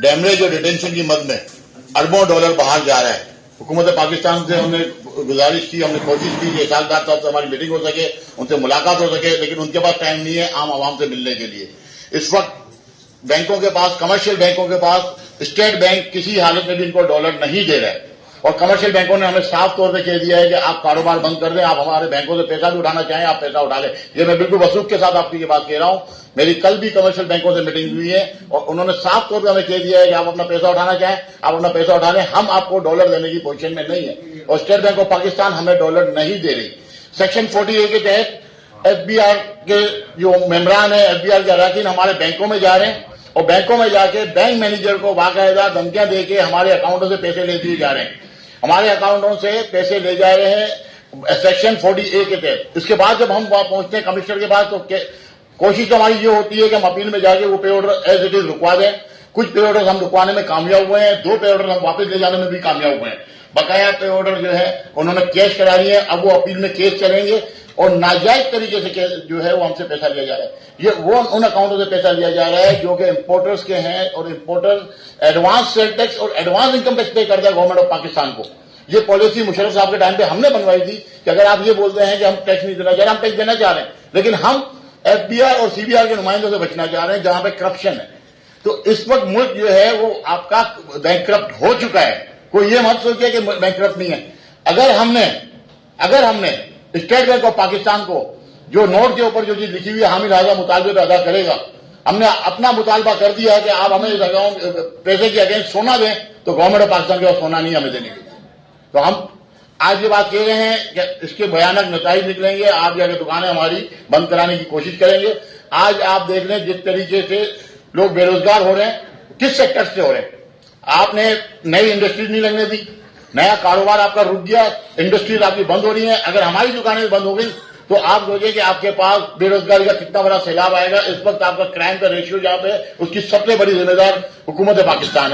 Demurrage और detention की मद में अरबों डॉलर बाहर जा रहा है। हुकूमत पाकिस्तान से हमने गुजारिश की, हमने कोशिश की कि इसालदार साहब से हमारी मीटिंग हो सके, उनसे मुलाकात हो सके, लेकिन उनके पास टाइम नहीं है आम आवाम से मिलने के लिए। इस वक्त बैंकों के पास, कमर्शियल बैंकों के पास, स्टेट बैंक किसी हालत में भी इनको डॉलर नहीं दे रहा है और कमर्शियल बैंकों ने हमें साफ तौर पे कह दिया है कि आप कारोबार बंद कर दें, आप हमारे बैंकों से पैसा भी उठाना चाहें आप पैसा उठा लें। ये मैं बिल्कुल वसूख के साथ आपकी ये बात कह रहा हूं। मेरी कल भी कमर्शियल बैंकों से मीटिंग हुई है और उन्होंने साफ तौर पर हमें कह दिया है कि आप अपना पैसा उठाना चाहें आप अपना पैसा उठा लें, हम आपको डॉलर देने की पोजीशन में नहीं है और स्टेट बैंक ऑफ पाकिस्तान हमें डॉलर नहीं दे रही। सेक्शन 40A के तहत एफबीआर के जो मेंबरान है, एफबीआर के अरकान हमारे बैंकों में जा रहे हैं और बैंकों में जाके बैंक मैनेजर को बाकायदा धमकियां देके हमारे अकाउंटों से पैसे ले दिए जा रहे हैं, हमारे अकाउंटों से पैसे ले जा रहे हैं सेक्शन 40A के तहत। इसके बाद जब हम वहां पहुंचते हैं कमिश्नर के पास तो कोशिश तो हमारी ये होती है कि हम अपील में जाके वो पे ऑर्डर एज इट इज रुकवा दें। कुछ पे ऑर्डर हम रुकवाने में कामयाब हुए हैं, 2 पे ऑर्डर हम वापस ले जाने में भी कामयाब हुए हैं। बकाया पे ऑर्डर जो है उन्होंने कैश करा लिए हैं, अब वो अपील में केस चलेंगे और नाजायज तरीके से जो है वो हमसे पैसा लिया जा रहा है। ये वो उन अकाउंटों से पैसा लिया जा रहा है जो कि इंपोर्टर्स के हैं और इंपोर्टर एडवांस सेल टैक्स और एडवांस इनकम टैक्स पे करता है गवर्नमेंट ऑफ पाकिस्तान को। ये पॉलिसी मुशर्रफ साहब के टाइम पे हमने बनवाई थी कि अगर आप ये बोलते हैं कि हम टैक्स नहीं देना चाह रहे, हम टैक्स देना चाह रहे हैं, लेकिन हम एफबीआर और सीबीआर के नुमाइंदों से बचना चाह रहे हैं जहां पे करप्शन है। तो इस वक्त मुल्क जो है वो आपका बैंकक्रप्ट हो चुका है। कोई ये मत सोचे कि बैंकक्रप्ट नहीं है। अगर हमने स्टेट बैंक ऑफ पाकिस्तान को जो नोट के ऊपर जो चीज लिखी हुई है हामी लिहाजा मुतालबे पे अदा करेगा, हमने अपना मुतालबा कर दिया है कि आप हमें इस अकाउंट पैसे के अगेंस्ट सोना दें, तो गवर्नमेंट ऑफ पाकिस्तान के पास सोना नहीं हमें देने के लिए। तो हम आज ये बात कह रहे हैं कि इसके भयानक नतीजे निकलेंगे। आप जाकर दुकानें हमारी बंद कराने की कोशिश करेंगे। आज आप देख रहे हैं जिस तरीके से लोग बेरोजगार हो रहे हैं, किस सेक्टर से हो रहे हैं। आपने नई इंडस्ट्रीज नहीं लगने दी, नया कारोबार आपका रुक गया, इंडस्ट्रीज आपकी बंद हो रही है। अगर हमारी दुकानें बंद हो गई तो आप सोचिए कि आपके पास बेरोजगारी का कितना बड़ा सैलाब आएगा। इस वक्त आपका क्राइम का रेशियो जहां पे उसकी सबसे बड़ी जिम्मेदार हुकूमत पाकिस्तान है।